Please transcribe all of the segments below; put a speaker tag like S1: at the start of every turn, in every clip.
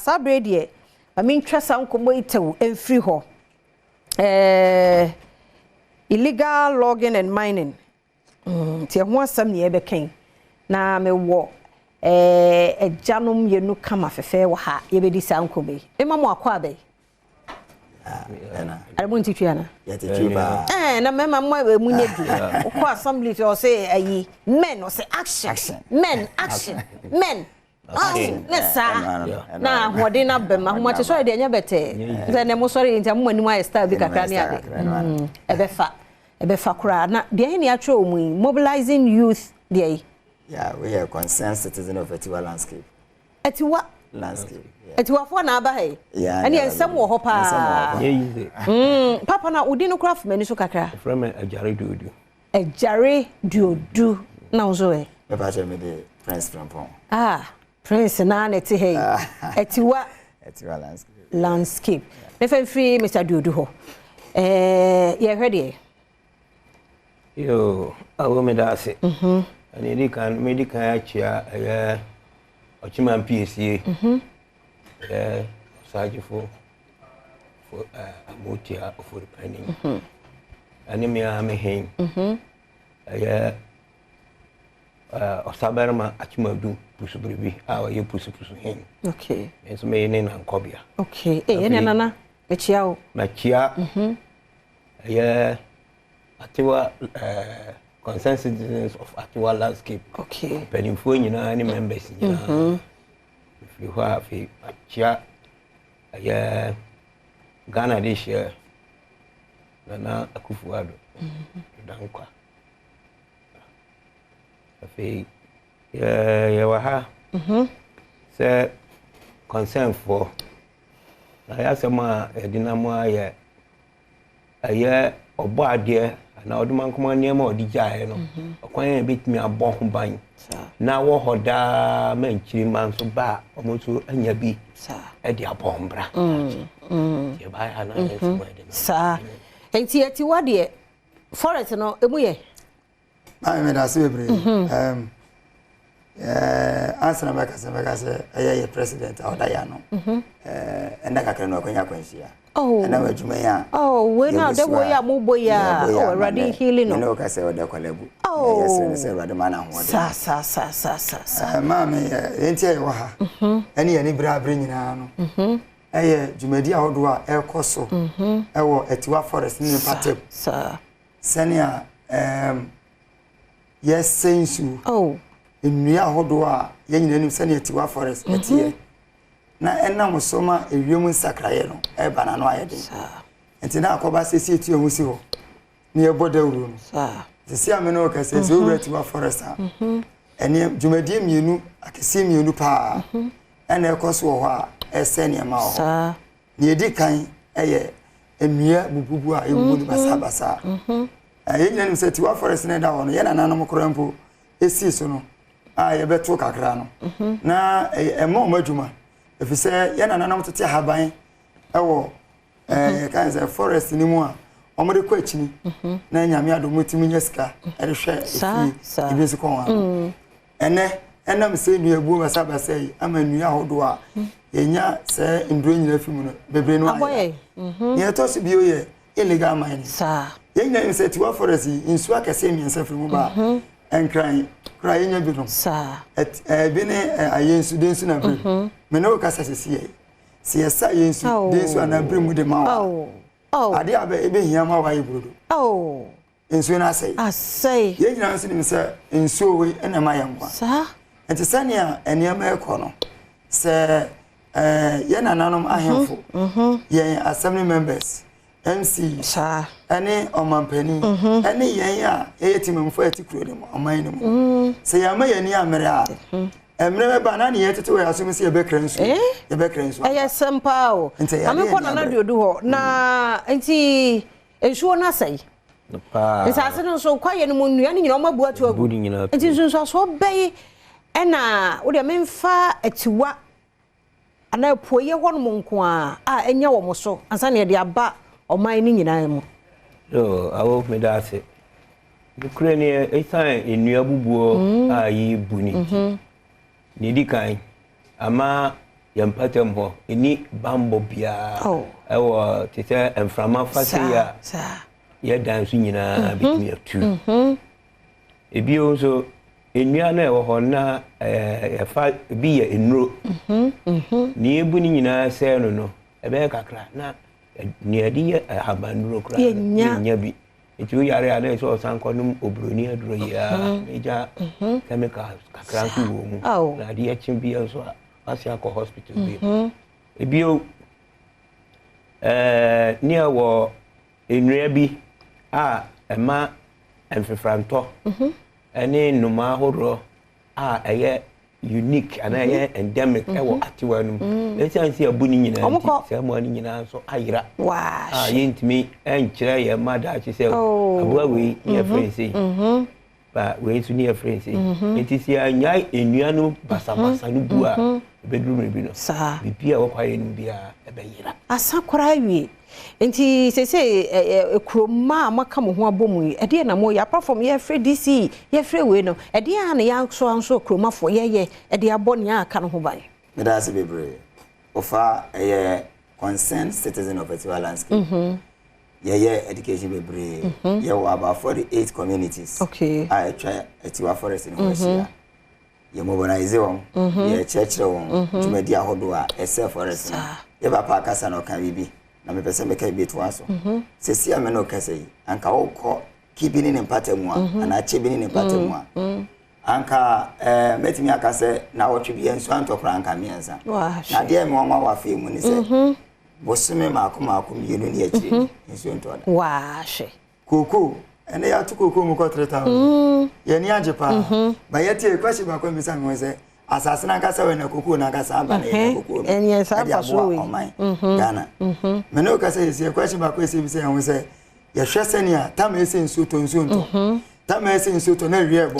S1: sabrede I mean trasa nkomo itew emfiri ho illegal logging and mining ti ho asam ne ebeken na me wo ejanom yenu kama fefe wo ha yebedi sa nkobe ema mo akwa abai Arabun titwiana
S2: yetiba
S1: na mema mo emunye du ko assembly to say ayi men or say action men action men nessa na hode na bema ho ate so de anya bete ze ne mo sorry ntia mo anim aye style bi kakra ne ade ebefa kura na de ne atwe omu mobilizing youth de
S2: yeah we are concerned citizen of Atiwa Landscape
S1: Atiwa
S2: Landscape
S1: Atiwa fo na aba he ani ensem wo ho pa papa na udi no craft mani so kakra
S3: from ajare duodu
S1: na ozo e
S2: papa che me de prince from
S1: prince na na ti he Atiwa landscape me fa free Mr. Duodu ho ye hwede
S3: yo awo me da ase ani di kan medical achia ochima PSA Saji for Amotia for the planning. Anemia Mehin. Osaberma Achimadu, Pusubribi, our you Pusu Him.
S1: Okay.
S3: It's me in Ancobia.
S1: Okay. Nana, Machia.
S3: Machia. Atiwa concerned citizens of Atiwa Landscape.
S1: Okay.
S3: Penny for you know any members. You have a chia Ghana this year. Nana Akufuado. Dankwa. Yawaha. Say concern for. I asked my Dinamo a year or bad year. Na oduma nkoma niam odija no okwan betimi abọ ho ban na wo hoda manchiri man so ba omoto anya bi e di abọ mbra ye ba ya na
S1: sa enti Atiwa de forest no emu ye
S2: ma me da se bebre answer na ka se ye president oda ya no enda kakra no akwanya kwanhia na wajuma ya
S1: we now the way ya mubo ya already healing no
S2: no ka se oda kwalebu yes se rade mana ho
S1: sa
S2: ma me enti ayi wa ha ani ani bra nyina no eye jumadi ahodo a ekoso ewo Atiwa forest ni patem
S1: sa
S2: senia yes sensu nnua ahodo a yenyina nim senia Atiwa forest etie na enam soma ewiem nsakraye no e bana no ayede enti na akoba sesi etu ehu si ho ne eboda wuru no sesi ameno ka sesi Atiwa forest a ene jumadi mienu akesi mienu pa ene ekoso ho a esene ma ho ne edi kan eye ennua bububu a ewu ni basa yenyina nim se Atiwa forest ne da ho no ye na nanom korampo esi so no a ye beto kakra no na emo madwuma efise ye na nanam tete haban ewo kan say forest ni mu a omode kwa chini na nyame adom timi nyesika e hwe ibi so kon wa enam se nu ebu masaba sei ama nua hodo a yenya se nduro nyina fimu no bebre no aye ye to so bio ye illegal mining yenya im se Atiwa forest insu akese miensa fimu ba enkran kra yenya bi no bi ne ayensu densu na bre me no ka sasesi ye se yesa yensu densu ana bre mu de ma ade abe ebe hia ma wa ibrodo ensu na asai ye nyina nso nim se ensu we ena ma yemwa enti sania eniama ekono se ye nananom ahemfo ye assembly members MC ani omampani ani yen a eyetimemfo atikuro dem oman ne mu se yama yani amere a emre ba na ne yetete we asum se yebekrensu sempa o amekọ na Duodu ho na enti ensuo na sai nsase no so kwaye no mu nnua ne nyina omabu atu agu enti nso so bei ena wo de memfa Atiwa ana poye hono nko a enya wo mo so ansa ne de aba oman ni nyina mu
S3: awo me da ase Ukraine esan ennua bubuo ayi buni ni dikan ama yampatem ho eni bambo bia ewo tete emframa fase ya dansu nyina bitimi atu ebio so enua na ewo ho na fa bi ya enuro ni ebu ni nyina se no ebe kakra na ni adi habanuro kra nya bi etu yare ana so sankonum obroni aduro ya meja chemicals kakra ku wo mu na adi achim bi so asia ko hospital bi ebio ni awo enua bi ema enfefranto ene numa horo eye unique and eye endemic ewo Atiwa num esansi abuni nyina nti se mo ani nyina so ayira yentimi enkyere ye mada chi se abua we ye friend ba we su ni friend enti si anyai enuanu basabasa no bua bedroom bi no bibia wo kwaye no bia ebeyira asakora wi enti se kroma maka mo ho abomu ede na mo ya perform ye free DC ye free we no ede an ya so anso kroma fo ye ede abo ne aka no ho ban me da se bebre ofa concerned citizen of Atiwa Landscape ye education bebre ye wa about 48 communities I try Atiwa forest in Hosia ye mobilize won ye church won tumedi ahodo a ese forest ye ba pa kasa no kan bibi na me pese me kai betu aso sesi ame no kase anka wokọ kibini ne mpatemu ana chebini ne mpatemu anka metimi akase na wotwe bi enso antokra anka miensa na de me won wa fe mu ni se bosume maako yenu ni akire enso ntoda she koko ene ya tu koko mu ko 3000 ye ni ajepa ba yete kwasi ba kwa mbisa me se asase na kasa we na koko na kasa aba na ye koko enye sa faso we Ghana me no kasa yesi kwasi ba kwa se yan se ye hwese a tam ese nso to tam ese nso to na wie bo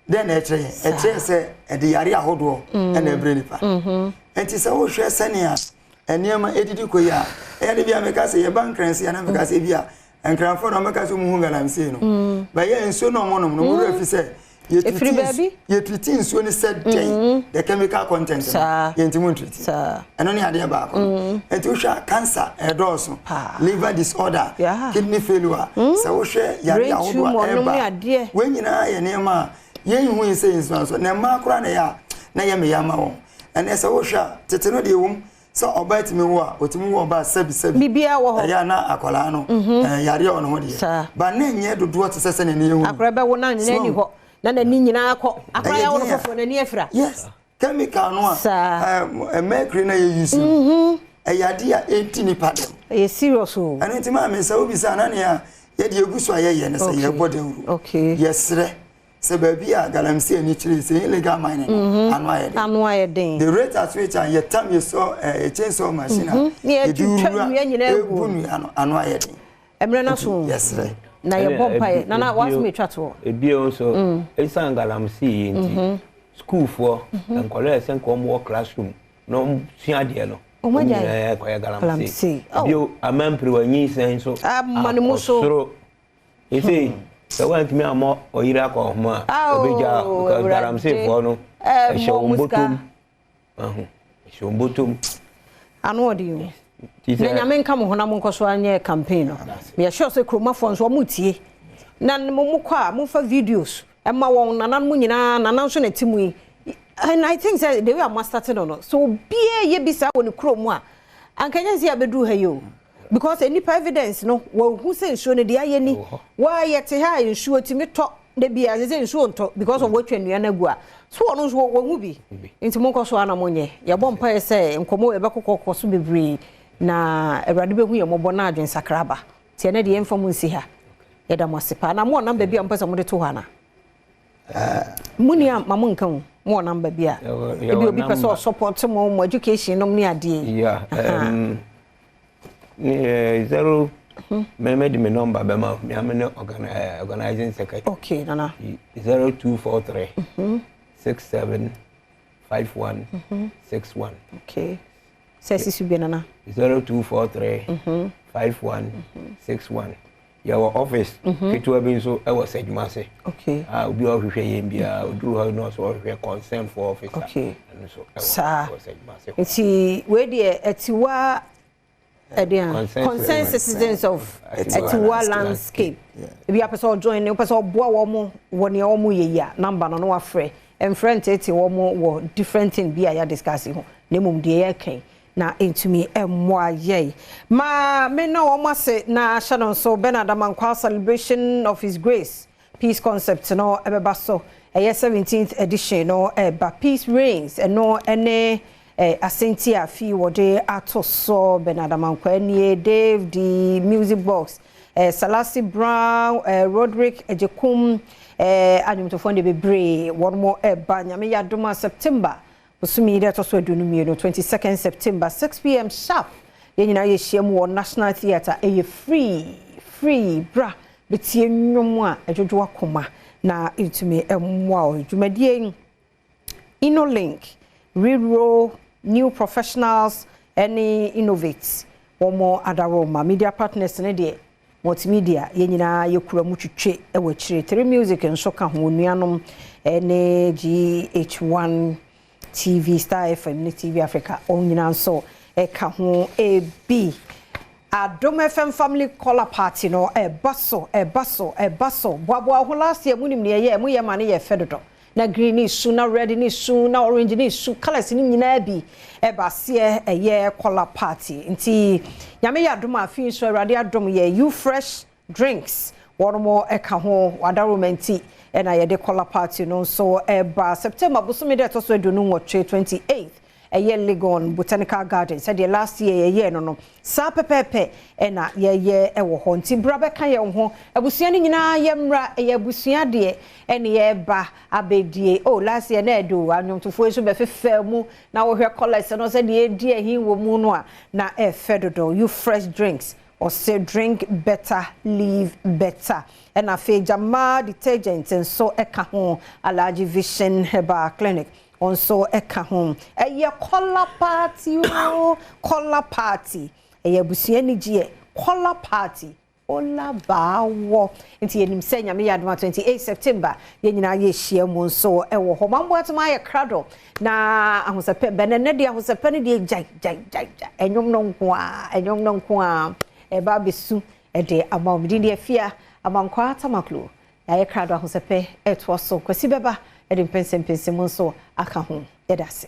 S3: den etre se e de yare ahodo e na ebre nipa enti se wo hwese ne a eniema edidi koya e de bia me kasa ye bankransi na me kasa bia enkranfo no me kasa mu hu galamse no ba ye nso no mo no mo refi se ye treat nsuo ni said the chemical content ye ntimu treat eno ni ade ba ko enti wo hwa cancer edoso liver disorder kidney failure se wo hwe yare ahodo eba we nyina ye nema ye hu ise nsuo so na ma kura na ye me yama wo ene se wo hwa teteno de wum so obait me wo a otimi wo ba sabi bibia wo ho ya na akola no yare ono ho de ba na nye dodo to sese ne ne hu akora be wo na ne ni ho na ni nyina akọ akora ya wo fofo na ni afira yes chemical no a mercury na ye use yade a enti ni padem e serious o anu nti ma me sa obi sa na ne ya ye de eguso aye ne se ye bode wuru yesre se baby a galamsey ni chire se illegal mining anu aye den the rate at which ye time you saw a chainsaw machine e du nyina egunu anu aye den emre na so yesre na ye bompa na was me twato ebio so esan galamsey nti school for enkwale esen ko mo classroom no suade no omaja ko ya galamsey ebio amampri wanyi sen so amane so ese so want me amo oyira ko homa obeja galamsey for no shombotum anu odi yo na nyame nka mo hona mo nkoso anye campaign no me sure say kromafo nso mutie na mo kwa mo fa videos e ma won nanan mo nyina nanan so na timu and I think say they were mastered on so bia ye bisa woni kromo a ankanya si abedu ha yo because any evidence no wo hu say nsuo ne de aye ni wa ye te ha nsuo timi to de bia say nsuo nto because of what twenu na gu a so ono so wo hu bi nti mo nkoso ana monye ye bom pa say nkomo e bekokoko so bebre na Ewrade behu ye mobo na adwen sakraba tie na de emfam nsi ha ye da mosepa na mo namba bia mpesa mo de to hana muni mamu nkan mo namba bia e bi obi pese support mo education no ni ade zero me de me number be ma me am organizing secretary nana 0243 67 51 61 Says Subiana 0243 51 61 your office ketewa bi nso e was adwuma se
S1: okay
S3: obi ohwehwe yem bia oduru ho no so ohwehwe consent for officer
S1: okay
S3: and so
S1: was
S3: adwuma se
S1: nti we de Atiwa consent citizens of Atiwa Landscape if you person join you person boa wo mo woni wo mo ye ya number no wa frɛ friend eti wo mo wo different thing bi aya discuss ho na mum de ye kan na entumi emwa ye ma me na wo mase na shadow so Adom Afisem celebration of his grace peace concept no ebeba so 17th edition no ba peace reigns no ene asenti afi wode atoso Adom Afisem Dave the music box Salasi Brown Roderick Ejekum anyumtofo de bebre one more ba nyame yadoma September Usumi ide to so adunu mi no 22nd September 6 p.m. sharp yenyina ye hyiam wo National Theatre free bra betie nnwom a adwodwo akoma na itumi emwa o dwumadie InnoLink Rero new professionals any innovates womo adaroma media partners ne de multimedia yenyina yekura mu twetwe e wachire 3 music nso ka ho nuanom ene GH1 TV Star FM TV Africa onyina nso eka ho AB Adom FM family color party no baso boabo ho last year munim ne ye mu ye ma ne ye fedodo na green is su na red ni su na orange ni su colors ni nyina bi base ye color party nti nyame ya Adom afin so awrade Adom ye you fresh drinks one more eka ho wadaromenti and I de color party no so ba September busumi de to so edunu nwotwe 28th year Legon Botanical Garden said the last year no sa pepepe na ye wo ho nti brabe kan ye ho abusua ni nyina ye mra ye abusua de ye ba abedie oh last year na edo anwomtofo so be fefe mu na wo hwe colors no said ye di ehin wo mu no a na fedodo you fresh drinks or say drink better live better and afi jama detergent and so eka ho Allergy Vision Herbal Clinic also eka ho ye color party color party ye busua ni gie color party ola bawo nti yenim se nyame yadom 28 September ye nyina ye hia mu so wo ho mambo atoma ye krado na ahosepe benene de ahosepe ne de jai enyom no nko a eba besu de amamdi de afia amankwa tamaklo ya ye krado ahosepe etwo so kwasi beba de pensem so aka ho yedase